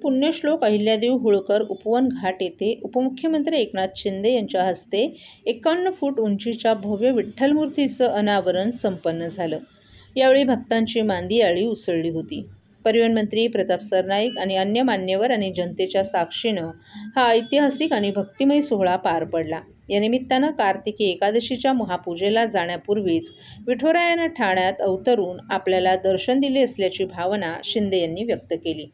पुण्यश्लोक अहिल्यादेवी होळकर उपवन घाट येथे उपमुख्यमंत्री एकनाथ शिंदे यांच्या हस्ते 51 फूट उंचीच्या भव्य विठ्ठलमूर्तीचं अनावरण संपन्न झालं। यावेळी भक्तांची मांदियाळी उसळली होती। परिवहन मंत्री प्रताप सरनाईक आणि अन्य मान्यवर आणि जनतेच्या साक्षीनं हा ऐतिहासिक आणि भक्तिमय सोहळा पार पडला। या निमित्तानं कार्तिकी एकादशीच्या महापूजेला जाण्यापूर्वीच विठुरायानं ठाण्यात अवतरून आपल्याला दर्शन दिले असल्याची भावना शिंदे यांनी व्यक्त केली।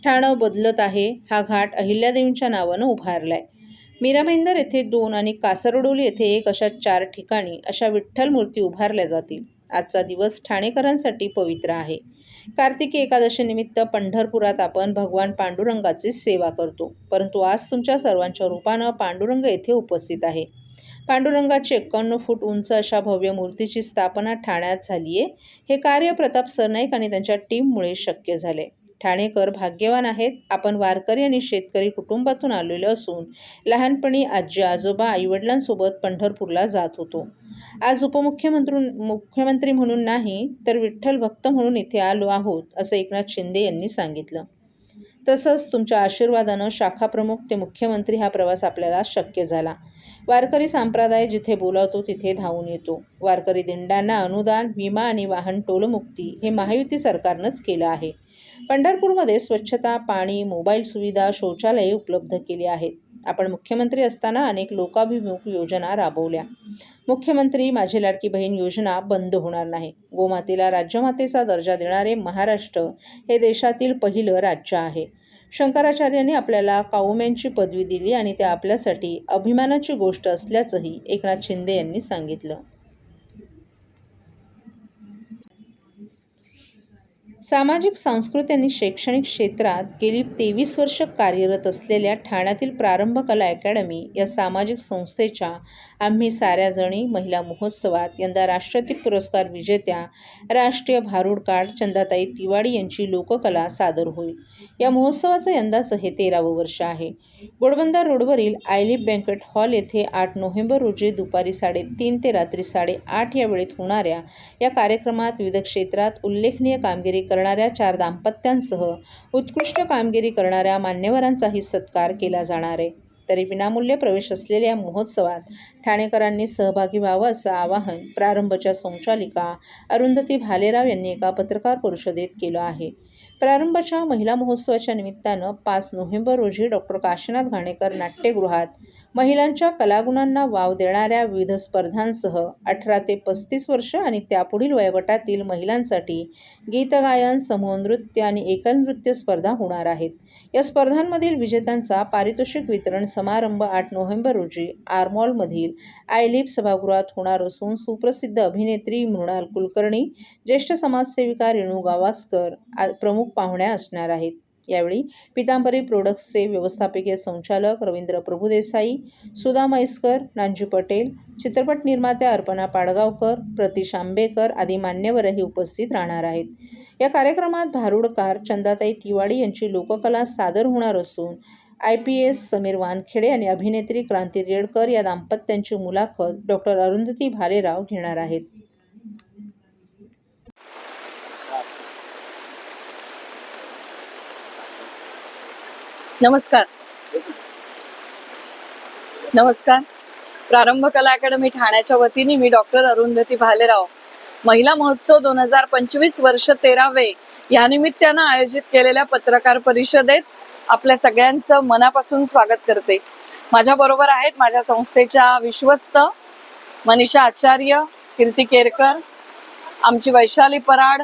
ठाणं बदलत आहे, हा घाट अहिल्यादेवींच्या नावानं उभारलाय। मीरा भाईंदर येथे 2 आणि कासरडोली येथे 1 अशा 4 ठिकाणी अशा विठ्ठल मूर्ती उभारल्या जातील। आजचा दिवस ठाणेकरांसाठी पवित्र आहे। कार्तिकी एकादशीनिमित्त पंढरपुरात आपण भगवान पांडुरंगाची सेवा करतो, परंतु आज तुमच्या सर्वांच्या रूपानं पांडुरंग येथे उपस्थित आहे। पांडुरंगाची 51 फूट उंच अशा भव्य मूर्तीची स्थापना ठाण्यात झाली आहे। हे कार्य प्रताप सरनाईक आणि त्यांच्या टीममुळे शक्य झाले। ठाणेकर भाग्यवान आहेत। आपण वारकरी आणि शेतकरी कुटुंबातून आलेलो असून लहानपणी आजी आजोबा आईवडिलांसोबत पंढरपूरला जात होतो। आज मुख्यमंत्री म्हणून नाही तर विठ्ठल भक्त म्हणून इथे आलो आहोत, असं एकनाथ शिंदे यांनी सांगितलं। तसंच तुमच्या आशीर्वादानं शाखाप्रमुख ते मुख्यमंत्री हा प्रवास आपल्याला शक्य झाला। वारकरी संप्रदाय जिथे बोलावतो तिथे धावून येतो। वारकरी दिंड्यांना अनुदान, विमा आणि वाहन टोलमुक्ती हे महायुती सरकारनंच केलं आहे। पंढरपूरमध्ये स्वच्छता, पाणी, मोबाईल सुविधा, शौचालये उपलब्ध केली आहेत। आपण मुख्यमंत्री असताना अनेक लोकाभिमुख योजना राबवल्या। मुख्यमंत्री माझी लाडकी बहीण योजना बंद होणार नाही। गोमातेला राज्यमातेचा दर्जा देणारे महाराष्ट्र हे देशातील पहिलं राज्य आहे। शंकराचार्यांनी आपल्याला काउमेंची पदवी दिली आणि ते आपल्यासाठी अभिमानाची गोष्ट असल्याचंही एकनाथ शिंदे यांनी सांगितलं। सामाजिक, सांस्कृतिक आणि शैक्षणिक क्षेत्रात गेली 23 वर्ष कार्यरत असलेल्या ठाण्यातील प्रारंभ कला अकॅडमी या सामाजिक संस्थेच्या आम्ही साऱ्या जणी महिला महोत्सवात यंदा राष्ट्रतीय पुरस्कार विजेत्या राष्ट्रीय भारुडकार चंदाताई तिवाडी यांची लोककला सादर होईल। या महोत्सवाचं यंदाचं हे 13वं वर्ष आहे। घोडबंदर रोडवरील आयलिफ बँक्वेट हॉल येथे 8 नोव्हेंबर रोजी दुपारी 3:30 ते रात्री 8:30 या वेळेत होणाऱ्या या कार्यक्रमात विविध क्षेत्रात उल्लेखनीय कामगिरी करणाऱ्या 4 दाम्पत्यांसह उत्कृष्ट कामगिरी करणाऱ्या मान्यवरांचाही सत्कार केला जाणार आहे। तरी विनामूल्य प्रवेश असलेल्या महोत्सवात ठाणेकरांनी सहभागी व्हावं असं आवाहन प्रारंभच्या संचालिका अरुंधती भालेराव यांनी एका पत्रकार परिषदेत केलं आहे। प्रारंभच्या महिला महोत्सवाच्या निमित्तानं 5 नोव्हेंबर रोजी डॉक्टर काशीनाथ घाणेकर नाट्यगृहात महिलांच्या कलागुणांना वाव देणाऱ्या विविध स्पर्धांसह 18 ते 35 वर्ष आणि त्यापुढील वयोगटातील महिलांसाठी गीतगायन, समूह नृत्य आणि एकल नृत्य स्पर्धा होणार आहेत। या स्पर्धांमधील विजेत्यांचा पारितोषिक वितरण समारंभ 8 नोव्हेंबर रोजी आरमॉलमधील आयलिफ सभागृहात होणार असून सुप्रसिद्ध अभिनेत्री मृणाल कुलकर्णी, ज्येष्ठ समाजसेविका रेणू गावस्कर प्रमुख पाहुण्या असणार आहेत। यावेळी पितांबरी प्रोडक्ट्सचे व्यवस्थापकीय संचालक रवींद्र प्रभुदेसाई, सुधा म्हैसकर, नानजी पटेल, चित्रपट निर्मात्या अर्पणा पाडगावकर, प्रतीश आंबेकर आदी मान्यवरही उपस्थित राहणार आहेत। या कार्यक्रमात भारुडकार चंदाताई तिवाडी यांची लोककला सादर होणार असून IPS समीर वानखेडे आणि अभिनेत्री क्रांती रेडकर या दाम्पत्यांची मुलाखत डॉक्टर अरुंधती भालेराव घेणार आहेत। नमस्कार। प्रारंभ कला अकॅडमी ठाण्याच्या वतीने मी डॉक्टर अरुंधती भालेराव महिला महोत्सव 2025 वर्ष 13वे या निमित्तानं आयोजित केलेल्या पत्रकार परिषदेत आपल्या सगळ्यांचं मनापासून स्वागत करते। माझ्या बरोबर आहेत माझ्या संस्थेच्या विश्वस्त मनीषा आचार्य, कीर्ती केरकर, आमची वैशाली पराड,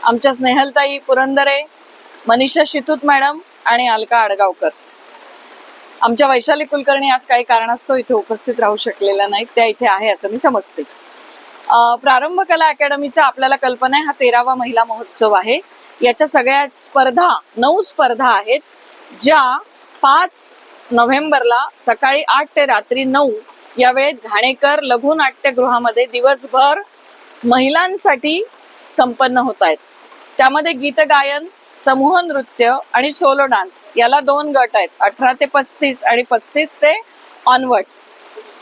आमच्या स्नेहलताई पुरंदरे, मनीषा शितूत मॅडम आणि अलका आडगावकर। आमच्या वैशाली कुलकर्णी आज काही कारणास्तव इथे उपस्थित राहू शकलेल्या नाहीत, त्या इथे आहे असं मी समजते। प्रारंभ कला अकॅडमीचा आपल्याला कल्पना आहे हा 13वा महिला महोत्सव आहे। याच्या सगळ्या स्पर्धा 9 स्पर्धा आहेत, ज्या 5 नोव्हेंबरला सकाळी 8 ते रात्री 9 या वेळेत घाणेकर लघु नाट्यगृहामध्ये दिवसभर महिलांसाठी संपन्न होत आहेत। त्यामध्ये गीत गायन, समूह नृत्य आणि सोलो डान्स याला 2 गट आहेत, 18 ते 35 आणि 35 ते ऑनवर्ड्स।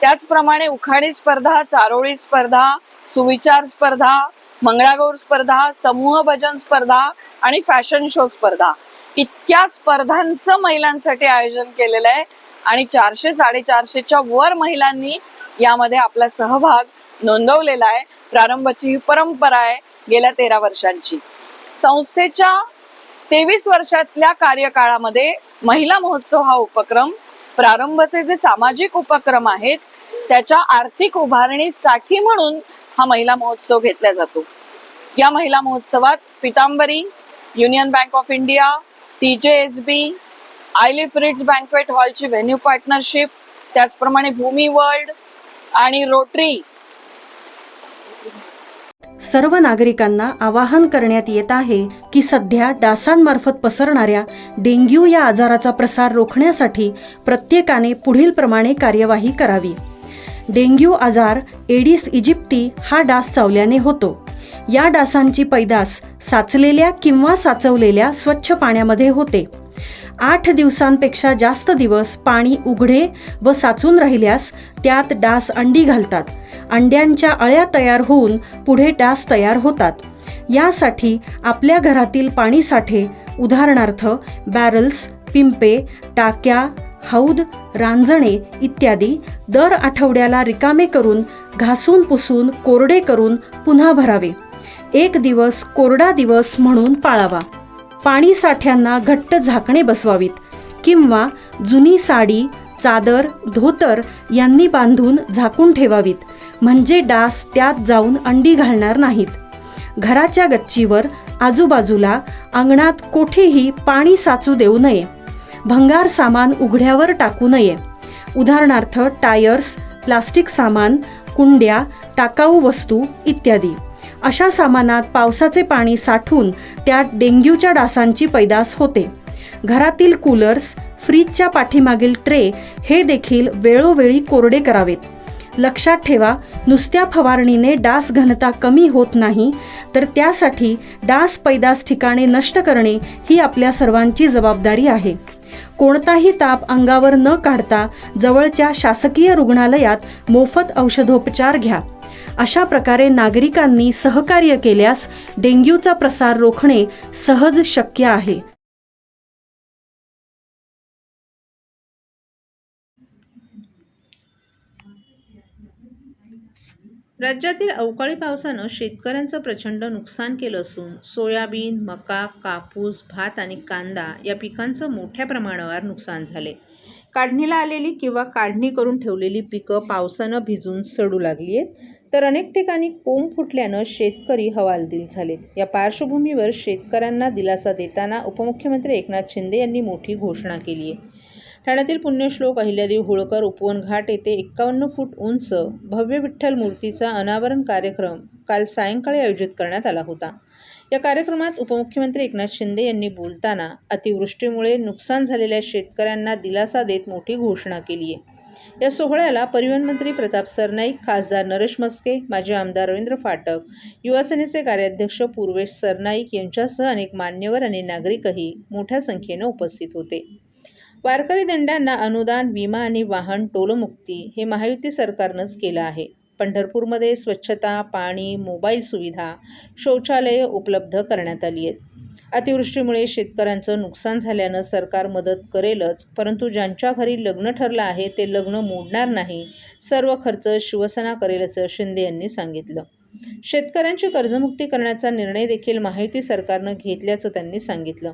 त्याचप्रमाणे उखाणी स्पर्धा, चारोळी स्पर्धा, सुविचार स्पर्धा, मंगळागौर स्पर्धा, समूह भजन स्पर्धा आणि फॅशन शो स्पर्धा इतक्या स्पर्धांचं महिलांसाठी आयोजन केलेलं आहे आणि 400-450च्या वर महिलांनी यामध्ये आपला सहभाग नोंदवलेला आहे. प्रारंभाची ही परंपरा आहे गेल्या 13 वर्षांची. संस्थेच्या 23 वर्षातल्या कार्यकाळामध्ये महिला महोत्सव हा उपक्रम, प्रारंभचे जे सामाजिक उपक्रम आहेत त्याच्या आर्थिक उभारणीसाठी म्हणून हा महिला महोत्सव घेतला जातो. या महिला महोत्सवात Pitambari, Union Bank of India, TJSB, आयलिफ रिट्स बँक्वेट हॉलची व्हेन्यू पार्टनरशिप, त्याचप्रमाणे भूमी वर्ल्ड आणि रोटरी सर्व नागरिकांना आवाहन करण्यात येत आहे की सध्या डासांमार्फत पसरणाऱ्या डेंग्यू या आजाराचा प्रसार रोखण्यासाठी प्रत्येकाने पुढीलप्रमाणे कार्यवाही करावी. डेंग्यू आजार एडिस इजिप्ती हा डास चावल्याने होतो. या डासांची पैदास साचलेल्या किंवा साचवलेल्या स्वच्छ पाण्यामध्ये होते. 8 दिवसांपेक्षा जास्त दिवस पाणी उघडे व साचून राहिल्यास त्यात डास अंडी घालतात. अंड्यांच्या अळ्या तयार होऊन पुढे डास तयार होतात. यासाठी आपल्या घरातील पाणीसाठे उदाहरणार्थ बॅरल्स, पिंपे, टाक्या, हौद, रांजणे इत्यादी दर आठवड्याला रिकामे करून घासून पुसून कोरडे करून पुन्हा भरावे. 1 दिवस कोरडा दिवस म्हणून पाळावा. पाणी साठ्यांना घट्ट झाकणे बसवावीत किंवा जुनी साडी, चादर, धोतर यांनी बांधून झाकून ठेवावीत, म्हणजे डास त्यात जाऊन अंडी घालणार नाहीत. घराच्या गच्चीवर, आजूबाजूला, अंगणात कोठेही पाणी साचू देऊ नये. भंगार सामान उघड्यावर टाकू नये. उदाहरणार्थ टायर्स, प्लास्टिक सामान, कुंड्या, टाकाऊ वस्तू इत्यादी. अशा सामानात पावसाचे पाणी साठून त्यात डेंग्यूच्या डासांची पैदास होते. घरातील कूलर्स, फ्रीजच्या पाठीमागील ट्रे हे देखील वेळोवेळी कोरडे करावेत. लक्षात ठेवा, नुसत्या फवारणीने डास घनता कमी होत नाही, तर त्यासाठी डास पैदास ठिकाणे नष्ट करणे ही आपल्या सर्वांची जबाबदारी आहे. कोणताही ताप अंगावर न काढता जवळच्या शासकीय रुग्णालयात मोफत औषधोपचार घ्या. अशा प्रकारे नागरिकांनी सहकार्य केल्यास डेंग्यूचा प्रसार रोखणे सहज शक्य आहे. राज्यातील अवकाळी पावसानं शेतकऱ्यांचं प्रचंड नुकसान केलं असून सोयाबीन, मका, कापूस, भात आणि कांदा या पिकांचं मोठ्या प्रमाणावर नुकसान झाले. काढणीला आलेली किंवा काढणी करून ठेवलेली पिकं पावसानं भिजून सडू लागली आहेत, तर अनेक ठिकाणी कोंब फुटल्यानं शेतकरी हवालदिल झालेत. या पार्श्वभूमीवर शेतकऱ्यांना दिलासा देताना उपमुख्यमंत्री एकनाथ शिंदे यांनी मोठी घोषणा केली आहे. ठाण्यातील पुण्यश्लोक अहिल्यादेवी होळकर उपवन घाट येथे 51 फूट उंच भव्य विठ्ठल मूर्तीचा अनावरण कार्यक्रम काल सायंकाळी आयोजित करण्यात आला होता. या कार्यक्रमात उपमुख्यमंत्री एकनाथ शिंदे यांनी बोलताना अतिवृष्टीमुळे नुकसान झालेल्या शेतकऱ्यांना दिलासा देत मोठी घोषणा केली आहे. या सोहळ्याला परिवहन मंत्री प्रताप सरनाईक, खासदार नरेश मस्के, माजी आमदार रवींद्र फाटक, युवासेनेचे कार्याध्यक्ष पूर्वेश सरनाईक यांच्यासह अनेक मान्यवर आणि नागरिकही मोठ्या संख्येनं उपस्थित होते. वारकरी दिंड्यांना अनुदान, विमा आणि वाहन टोलमुक्ती हे महायुती सरकारनंच केलं आहे. पंढरपूरमध्ये स्वच्छता, पाणी, मोबाईल सुविधा, शौचालये उपलब्ध करण्यात आली आहेत. अतिवृष्टीमुळे शेतकऱ्यांचं नुकसान झाल्यानं सरकार मदत करेलच, परंतु ज्यांच्या घरी लग्न ठरलं आहे ते लग्न मोडणार नाही. सर्व खर्च शिवसेना करेल असं शिंदे यांनी सांगितलं. शेतकऱ्यांची कर्जमुक्ती करण्याचा निर्णय देखील महायुती सरकारनं घेतल्याचं त्यांनी सांगितलं.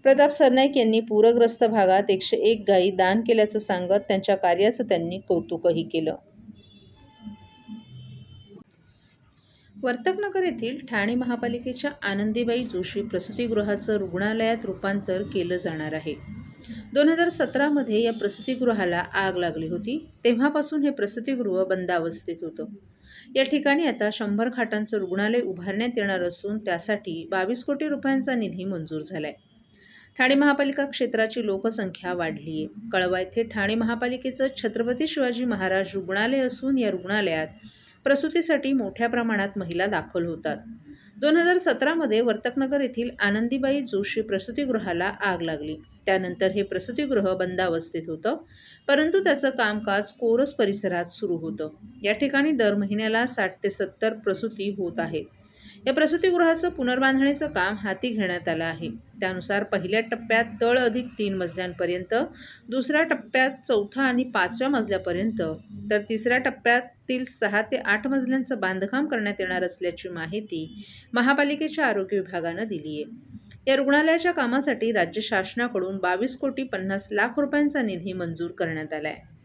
प्रताप सरनाईक यांनी पूरग्रस्त भागात 101 गायी दान केल्याचं सांगत त्यांच्या कार्याचं त्यांनी कौतुकही केलं. वर्तकनगर येथील ठाणे महापालिकेच्या आनंदीबाई जोशी प्रसूतिगृहाचं रुग्णालयात रूपांतर केलं जाणार आहे. 2017मध्ये या प्रसूतिगृहाला आग लागली होती. तेव्हापासून हे प्रसूतिगृह बंद अवस्थेत होतं. या ठिकाणी आता 100 खाटांचं रुग्णालय उभारण्यात येणार असून त्यासाठी 22 कोटी रुपयांचा निधी मंजूर झालाय. ठाणे महापालिका क्षेत्राची लोकसंख्या वाढली आहे. कळवा येथे ठाणे महापालिकेचं छत्रपती शिवाजी महाराज रुग्णालय असून या रुग्णालयात प्रसूतीसाठी मोठ्या प्रमाणात महिला दाखल होतात. 2017मध्ये वर्तकनगर येथील आनंदीबाई जोशी प्रसूतिगृहाला आग लागली. त्यानंतर हे प्रसूतिगृह बंद अवस्थेत होतं, परंतु त्याचं कामकाज कोरस परिसरात सुरू होतं. या ठिकाणी दर महिन्याला 60 ते 70 प्रसूती होत आहेत. या प्रसूतिगृहाचं पुनर्बांधणीचं काम हाती घेण्यात आलं आहे. त्यानुसार पहिल्या टप्प्यात तळ अधिक 3 मजल्यांपर्यंत, दुसऱ्या टप्प्यात 4था आणि 5व्या मजल्यापर्यंत, तर तिसऱ्या टप्प्यातील 6 ते 8 मजल्यांचं बांधकाम करण्यात येणार असल्याची माहिती महापालिकेच्या आरोग्य विभागानं दिली आहे. या रुग्णालयाच्या कामासाठी राज्य शासनाकडून 22,50,00,000 रुपयांचा निधी मंजूर करण्यात आला आहे.